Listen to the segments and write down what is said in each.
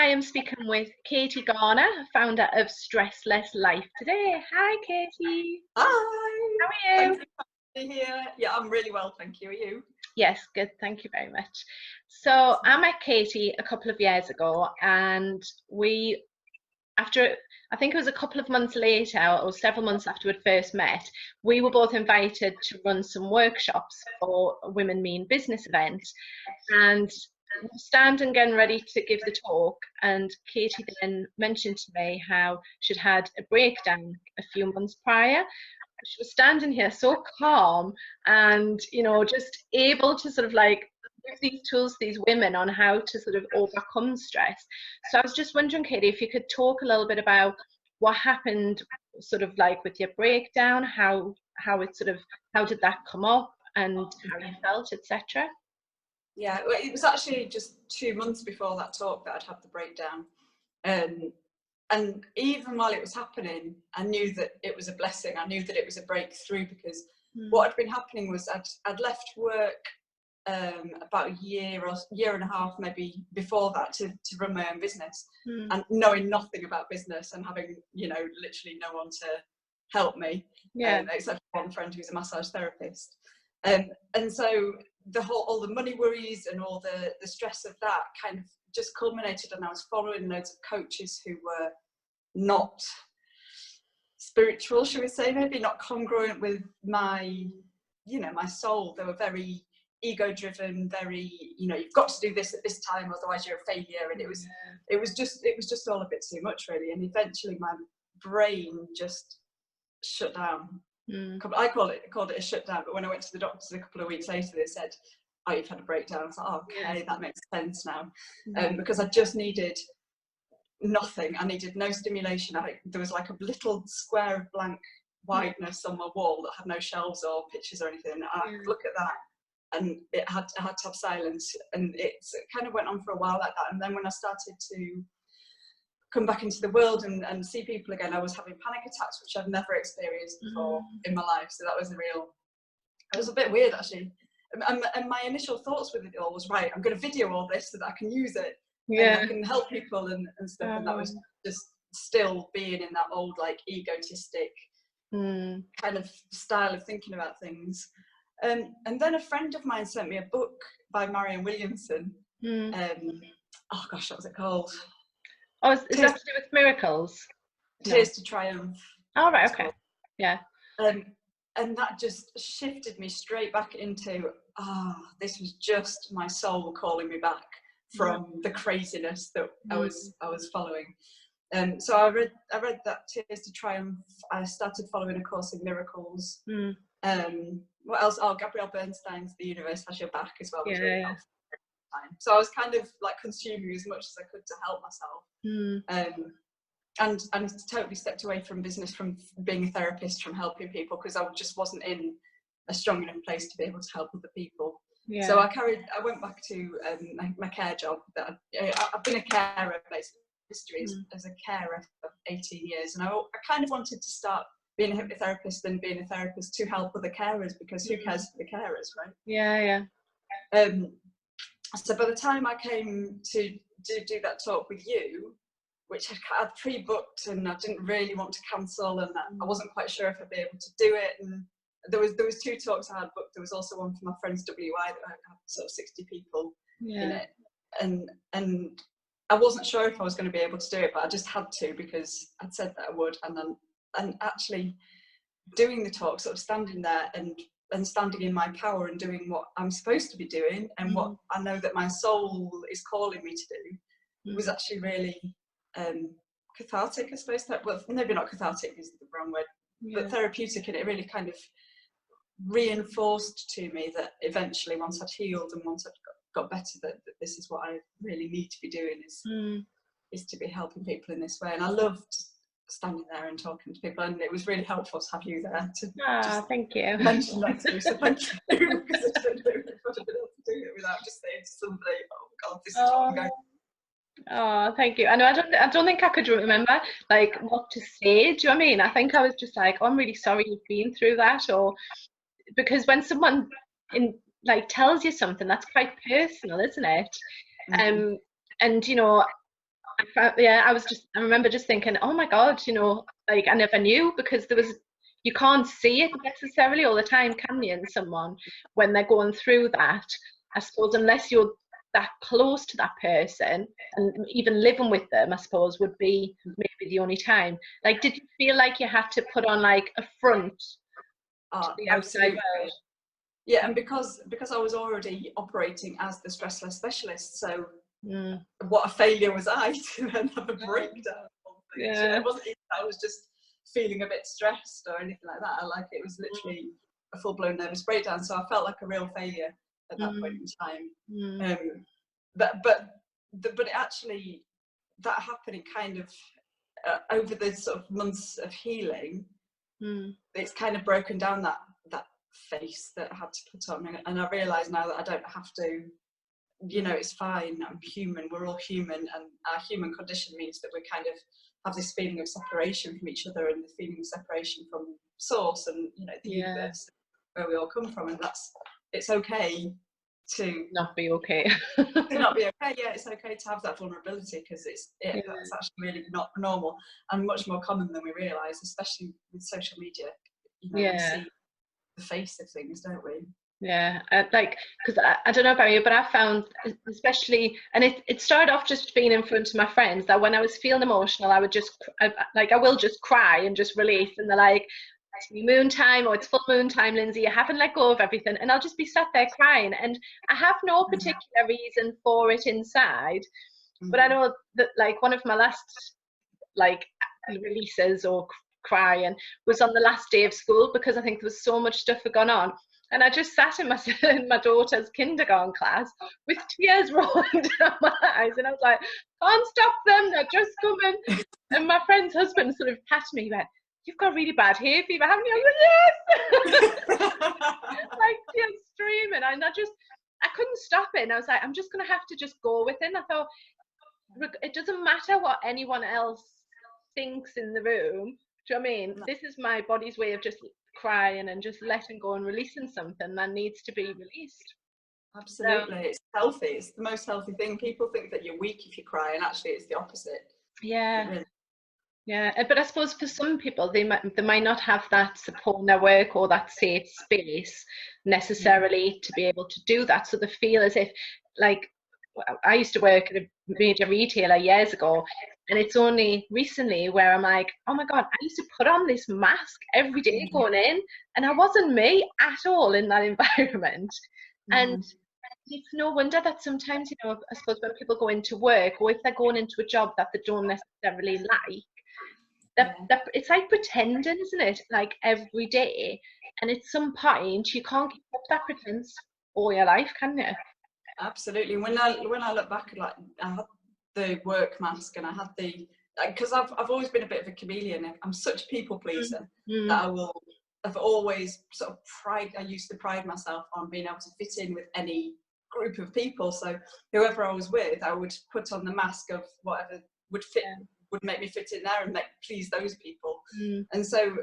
I am speaking with Katy Garner, founder of Stress Less Life today. Hi, Katy. Hi. How are you? Thank you for being here. Yeah, I'm really well, thank you. Are you? Yes, good. Thank you very much. So I met Katy a couple of years ago, and after I think it was a couple of months later, or several months after we'd first met, we were both invited to run some workshops for a Women Mean Business event. And we were standing getting ready to give the talk, and Katy then mentioned to me how she'd had a breakdown a few months prior. She was standing here so calm and, just able to sort of like give these tools to these women on how to sort of overcome stress. So I was just wondering, Katy, if you could talk a little bit about what happened sort of like with your breakdown, how did that come up and how you felt, etc. Yeah, well, it was actually just 2 months before that talk that I'd had the breakdown. And even while it was happening, I knew that it was a blessing. I knew that it was a breakthrough, because what had been happening was I'd left work about a year or year and a half maybe before that to run my own business, and knowing nothing about business and having literally no one to help me, except one friend who's a massage therapist, and so all the money worries and all the stress of that kind of just culminated, and I was following loads of coaches who were not spiritual, should we say, maybe not congruent with my soul. They were very ego driven, very you've got to do this at this time, otherwise you're a failure, and it was just all a bit too much, really. And eventually my brain just shut down. I called it a shutdown, but when I went to the doctors a couple of weeks later, they said, "Oh, you've had a breakdown." I was like, "Oh, okay, that makes sense now," because I just needed nothing. I needed no stimulation. There was like a little square of blank whiteness on my wall that had no shelves or pictures or anything. I could look at that, and I had to have silence, and it kind of went on for a while like that. And then when I started to come back into the world and see people again, I was having panic attacks, which I've never experienced before in my life. So that was it was a bit weird, actually. And my initial thoughts with it all was, right, I'm going to video all this so that I can use it and I can help people and stuff. And that was just still being in that old, like, egotistic kind of style of thinking about things. And then a friend of mine sent me a book by Marianne Williamson. Oh gosh, what was it called? Oh, is that to do with miracles? Tears to Triumph. Oh, right, okay. Yeah. And that just shifted me straight back into, this was just my soul calling me back from the craziness that I was following. So I read that Tears to Triumph. I started following A Course in Miracles. What else? Oh, Gabrielle Bernstein's The Universe Has Your Back as well. Was really helpful. So I was kind of like consuming as much as I could to help myself. And totally stepped away from business, from being a therapist, from helping people, because I just wasn't in a strong enough place to be able to help other people. So I went back to my care job. I've been a carer, basically, history as a carer for 18 years, and I kind of wanted to start being a hypnotherapist and being a therapist to help other carers, because who cares for the carers, right? So by the time I came to do that talk with you, which I'd pre-booked and I didn't really want to cancel, and I wasn't quite sure if I'd be able to do it, and there was 2 talks I had booked. There was also one for my friends WI that had sort of 60 people in it, and I wasn't sure if I was going to be able to do it, but I just had to, because I'd said that I would. And actually doing the talk, sort of standing there and standing in my power and doing what I'm supposed to be doing and what I know that my soul is calling me to do, was actually really cathartic, I suppose. Well, maybe not cathartic is the wrong word, but therapeutic. And it really kind of reinforced to me that eventually, once I'd healed and once I'd got better, that this is what I really need to be doing, is to be helping people in this way. And I loved standing there and talking to people, and it was really helpful to have you there to thank you. mention that to me. So thank you, because I don't know if I'd have been able to do it without just saying to somebody, "Oh God, this is what I'm going." Oh, thank you. I know I don't think I could remember like what to say. Do you know what I mean? I think I was just like, "Oh, I'm really sorry you've been through that," or because when someone tells you something, that's quite personal, isn't it? And I remember just thinking, oh my God, like I never knew, because you can't see it necessarily all the time, can you, in someone when they're going through that, I suppose, unless you're that close to that person, and even living with them, I suppose, would be maybe the only time. Like, did you feel like you had to put on like a front to the outside world? Yeah, and because I was already operating as the stress less specialist, so what a failure was I to then have a breakdown. Yeah. It wasn't even I was just feeling a bit stressed or anything like that. It was literally a full-blown nervous breakdown. So I felt like a real failure at that point in time. But it actually, that happening kind of over the sort of months of healing, it's kind of broken down that face that I had to put on, and I realise now that I don't have to, it's fine, I'm human, we're all human, and our human condition means that we kind of have this feeling of separation from each other, and the feeling of separation from source and the universe where we all come from, and it's okay to not be okay. to not be okay. Yeah, it's okay to have that vulnerability, because that's actually really not normal and much more common than we realise, especially with social media. We see the face of things, don't we? Yeah, because I don't know about you, but I found, especially, and it started off just being in front of my friends, that when I was feeling emotional, I would I will just cry and just release, and they're like, it's new moon time, or it's full moon time, Lindsay, you haven't let go of everything, and I'll just be sat there crying, and I have no particular reason for it inside, but I know that like one of my last like releases or crying was on the last day of school, because I think there was so much stuff had gone on. And I just sat in my daughter's kindergarten class with tears rolling down my eyes. And I was like, can't stop them, they're just coming. And my friend's husband sort of patted me, he went, you've got really bad hay fever, haven't you? I was like, yes! Like tears streaming. And I couldn't stop it. And I was like, I'm just going to have to just go with it. And I thought, it doesn't matter what anyone else thinks in the room. Do you know what I mean? This is my body's way of just crying and just letting go and releasing something that needs to be released. Absolutely. It's healthy. It's the most healthy thing. People think that you're weak if you cry, and actually it's the opposite. Yeah, but I suppose for some people they might not have that support network or that safe space necessarily to be able to do that, so they feel as if, like, I used to work at a major retailer years ago, and it's only recently where I'm like, oh my God, I used to put on this mask every day going in, and I wasn't me at all in that environment. And it's no wonder that sometimes, I suppose when people go into work, or if they're going into a job that they don't necessarily like, it's like pretending, isn't it? Like every day. And at some point, you can't keep up that pretense all your life, can you? Absolutely. When I look back, like, I had the work mask, and I had because I've always been a bit of a chameleon. I'm such a people pleaser that I've always sort of I used to pride myself on being able to fit in with any group of people. So whoever I was with, I would put on the mask of whatever would fit, would make me fit in there and please those people. And so,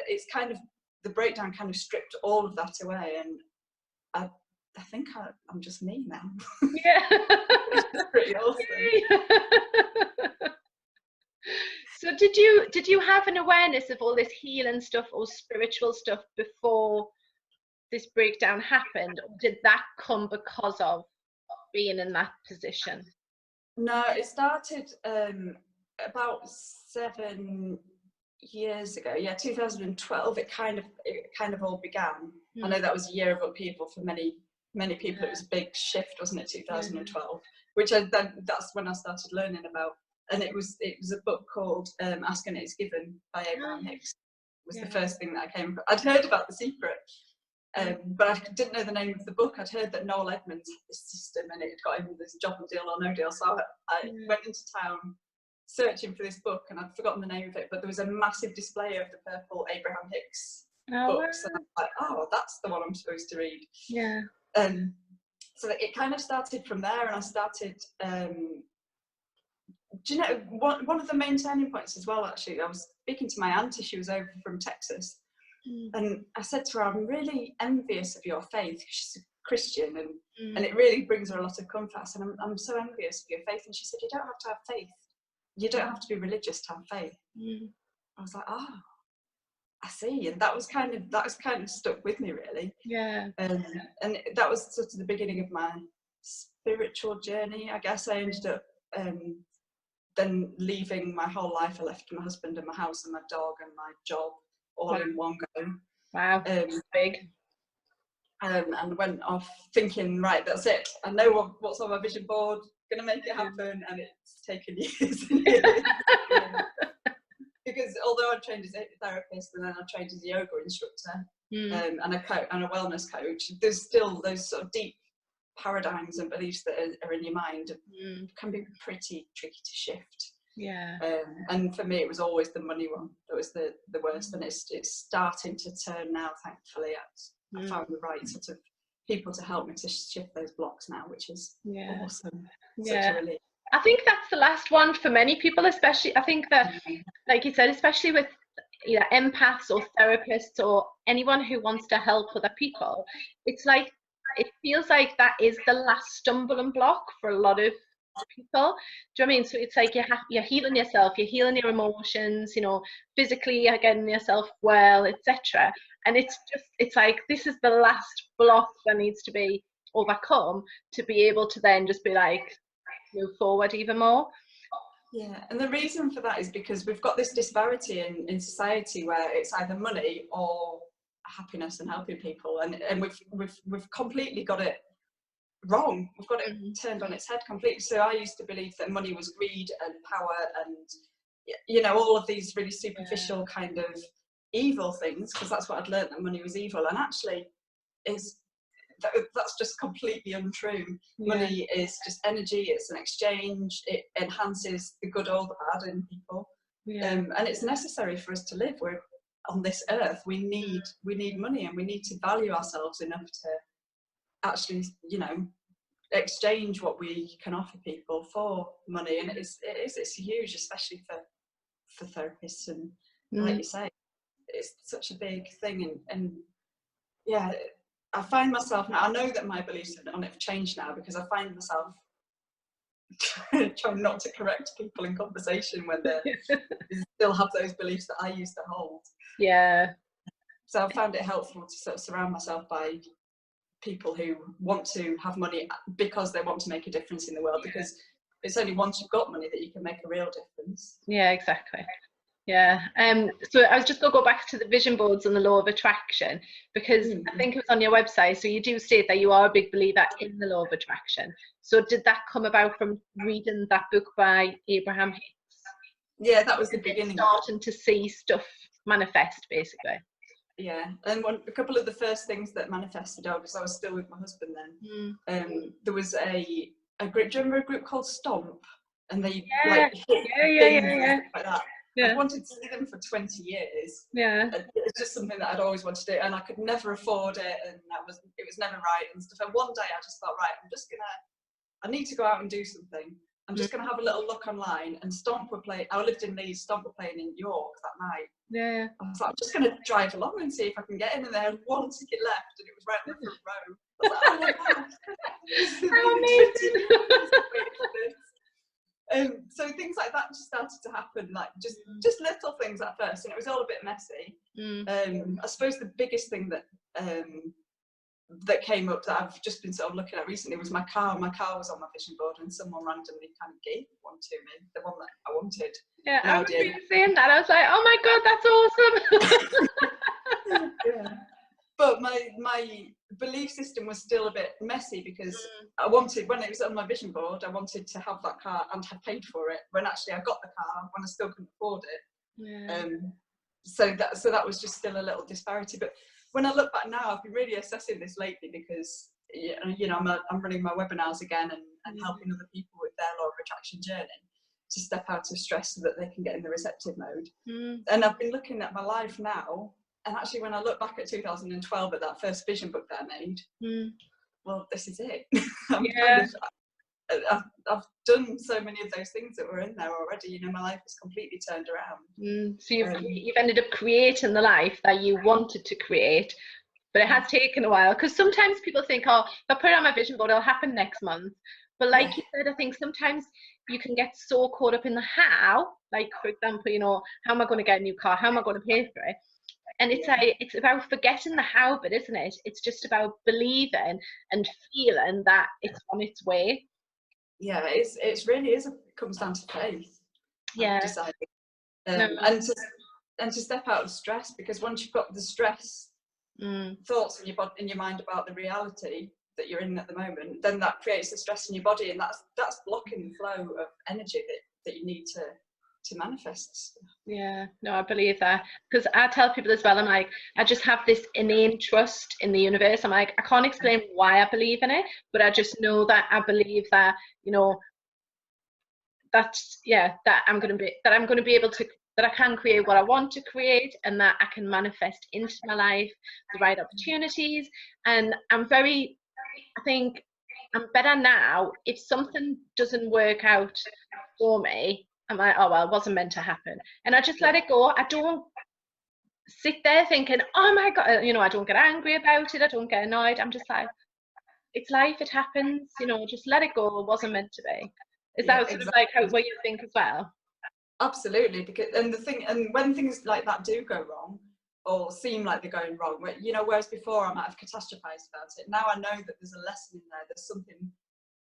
it's kind of, the breakdown kind of stripped all of that away, and I think I'm just me now. Yeah. It's pretty awesome. So did you have an awareness of all this healing stuff or spiritual stuff before this breakdown happened, or did that come because of being in that position? No, it started about 7 years ago. Yeah, 2012. It kind of all began. I know that was a year of upheaval for many people. It was a big shift, wasn't it? 2012, which that's when I started learning about. And it was a book called Ask and It's Given by Abraham Hicks. It was the first thing that I came across. I'd heard about The Secret, but I didn't know the name of the book. I'd heard that Noel Edmonds had this system, and it got him this job and Deal or No Deal. So I went into town searching for this book, and I'd forgotten the name of it, but there was a massive display of the purple Abraham Hicks books, and I was like, oh, that's the one I'm supposed to read. Yeah. So it kind of started from there, and I started, do you know, one of the main turning points as well, actually, I was speaking to my auntie, she was over from Texas, and I said to her, I'm really envious of your faith. She's a Christian, and it really brings her a lot of comfort. I said, I'm so envious of your faith. And she said, you don't have to have faith you don't have to be religious to have faith. I was like, oh, I see. And that was kind of stuck with me, really. Yeah. And that was sort of the beginning of my spiritual journey, I guess. I ended up then leaving my whole life. I left my husband and my house and my dog and my job all in one go. Wow. Big. And went off thinking, right, that's it. I know what's on my vision board, gonna make it happen, and it's taken years and years. Because although I trained as a therapist and then I trained as a yoga instructor and a wellness coach, there's still those sort of deep paradigms and beliefs that are in your mind can be pretty tricky to shift. Yeah. And for me, it was always the money one that was the worst, and it's starting to turn now. Thankfully, I found the right sort of people to help me to shift those blocks now, which is awesome. Such a relief. I think that's the last one for many people, especially. I think that, like you said, especially with empaths or therapists or anyone who wants to help other people, it's like, it feels like that is the last stumbling block for a lot of people. Do you know what I mean? So it's like you're healing yourself, you're healing your emotions, physically you're getting yourself well, etc. And it's like, this is the last block that needs to be overcome to be able to then just be like, move forward even more. Yeah, and the reason for that is because we've got this disparity in society where it's either money or happiness and helping people, and we've completely got it wrong. We've got it turned on its head completely. So I used to believe that money was greed and power and all of these really superficial kind of evil things, because that's what I'd learned, that money was evil. And actually that's just completely untrue. Money is just energy, it's an exchange, it enhances the good or the bad in people, and it's necessary for us to live. We're on this earth, we need money, and we need to value ourselves enough to actually exchange what we can offer people for money. And it's huge, especially for therapists, and like you say, it's such a big thing. And yeah, I find myself now, I know that my beliefs on it have changed now, because I find myself trying not to correct people in conversation when they still have those beliefs that I used to hold. Yeah. So I found it helpful to sort of surround myself by people who want to have money because they want to make a difference in the world, because it's only once you've got money that you can make a real difference. Yeah, exactly. Yeah. So I was just going to go back to the vision boards and the law of attraction, because I think it was on your website. So you do state that you are a big believer in the law of attraction. So did that come about from reading that book by Abraham Hicks? Yeah, that was the beginning. Starting to see stuff manifest, basically. Yeah, and a couple of the first things that manifested, because I was still with my husband then, there was a group. Do you remember a group called Stomp? And they like like that. I wanted to see them for 20 years. Yeah, it's just something that I'd always wanted to do, and I could never afford it, and it was never right and stuff. And one day I just thought, right, I need to go out and do something. I'm just gonna have a little look online, and Stomp were playing. I lived in Leeds. Stomp were playing in York that night. Yeah, I was like, I'm just gonna drive along and see if I can get in, and they had one ticket left, and it was right in the front row. I was like, oh my god, so things like that just started to happen, like just little things at first, and it was all a bit messy. I suppose the biggest thing that came up that I've just been sort of looking at recently was my car. My car was on my vision board, and someone randomly kind of gave one to me, the one that I wanted. Yeah, I was saying that. I was like, oh my god, that's awesome. Yeah. But my belief system was still a bit messy, because I wanted, when it was on my vision board, I wanted to have that car and have paid for it, when actually I got the car when I still couldn't afford it. Yeah. So that was just still a little disparity. But when I look back now, I've been really assessing this lately, because I'm running my webinars again and helping other people with their law of attraction journey to step out of stress so that they can get in the receptive mode. And I've been looking at my life now, and actually when I look back at 2012 at that first vision book that I made, well, this is it. I've done so many of those things that were in there already. My life has completely turned around. So you've ended up creating the life that you wanted to create, but it has taken a while, because sometimes people think, oh, if I put it on my vision board, it'll happen next month. But like you said, I think sometimes you can get so caught up in the how, like for example, you know, how am I going to get a new car? How am I going to pay for it? And it's like, it's about forgetting the how bit, isn't it? It's just about believing and feeling that it's on its way. Yeah, it's really is. It comes down to faith. Yeah. Deciding, No. and to step out of stress, because once you've got the stress thoughts in your mind about the reality that you're in at the moment, then that creates the stress in your body, and that's blocking the flow of energy that you need to manifest. Yeah, no, I believe that, because I tell people as well, I'm like, I just have this innate trust in the universe. I'm like, I can't explain why I believe in it, but I just know that I believe that, you know, that I'm going to be able to, that I can create what I want to create, and that I can manifest into my life the right opportunities. And I think I'm better now. If something doesn't work out for me, I'm like, oh well, it wasn't meant to happen, and I just let it go. I don't sit there thinking, oh my god, you know, I don't get angry about it, I don't get annoyed. I'm just like, it's life, it happens, you know, just let it go. It wasn't meant to be. Is that sort of like what you think as well? Absolutely, because and when things like that do go wrong or seem like they're going wrong, you know, whereas before I might have catastrophized about it, now I know that there's a lesson in there. There's something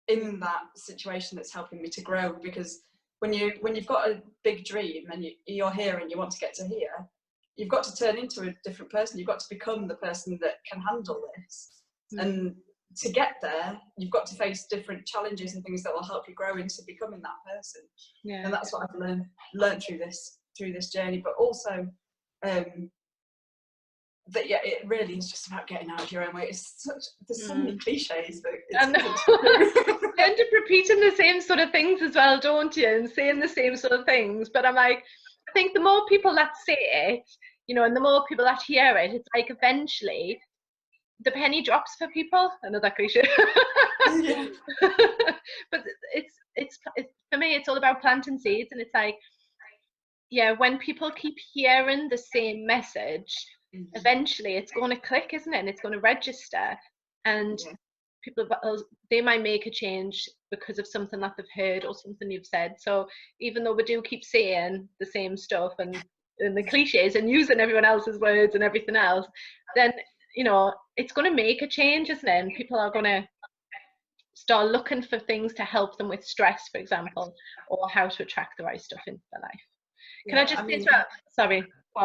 in that situation that's helping me to grow, because when you've got a big dream and you're here and you want to get to here, you've got to turn into a different person. You've got to become the person that can handle this. And to get there, you've got to face different challenges and things that will help you grow into becoming that person. Yeah. And that's what I've learned through this journey. But also that it really is just about getting out of your own way. There's so many cliches, but you end up repeating the same sort of things as well, don't you? And saying the same sort of things. But I'm like, I think the more people that say it, you know, and the more people that hear it, it's like eventually the penny drops for people. Another cliche. Yeah. But it's for me, it's all about planting seeds, and it's like, yeah, when people keep hearing the same message, eventually it's going to click, isn't it? And it's going to register, and people, they might make a change because of something that they've heard or something you've said. So even though we do keep saying the same stuff and the cliches and using everyone else's words and everything else, then, you know, it's going to make a change, isn't it? And people are going to start looking for things to help them with stress, for example, or how to attract the right stuff into their life. Can I just say as well, sorry,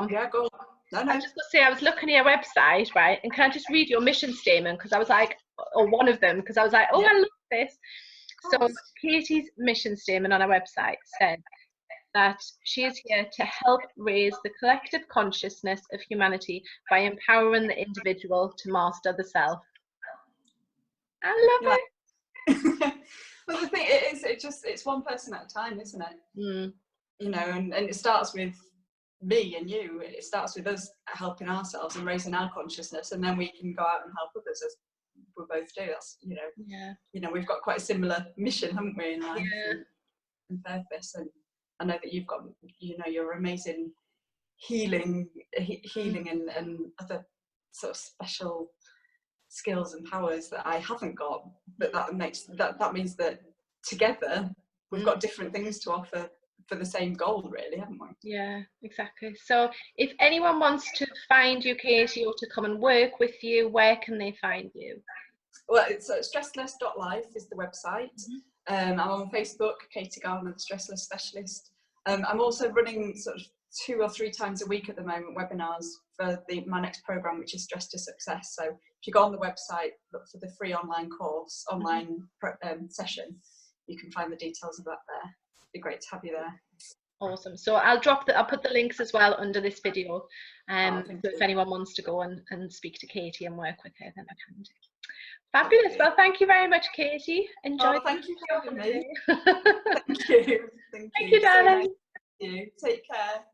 yeah, go on. No. I just got to say, I was looking at your website, right, and can I just read your mission statement, because I was like, or one of them, because I was like, oh, I love this. So Katy's mission statement on our website said that she is here to help raise the collective consciousness of humanity by empowering the individual to master the self. I love it. Well, the thing is, it's one person at a time, isn't it? You know, and it starts with me and you. It starts with us helping ourselves and raising our consciousness, and then we can go out and help others, as we both do. That's, you know, you know, we've got quite a similar mission, haven't we, in life and purpose. And I know that you've got, you know, your amazing healing and other sort of special skills and powers that I haven't got, but that means that together we've got different things to offer for the same goal, really, haven't we? Yeah, exactly. So if anyone wants to find you, Katy, or to come and work with you, where can they find you? Well, it's stressless.life is the website. I'm on Facebook, Katy Garner, the Stressless Specialist. I'm also running sort of 2 or 3 times a week at the moment webinars for my next program, which is Stress to Success. So if you go on the website, look for the free online course, session, you can find the details of that there. It'd be great to have you there. Awesome. So I'll put the links as well under this video. So if anyone wants to go and speak to Katy and work with her, then I can do. Fabulous. Well, thank you very much, Katy. Enjoy. Thank you for having me. Thank you. Thank you, darling. So nice to meet you. Take care.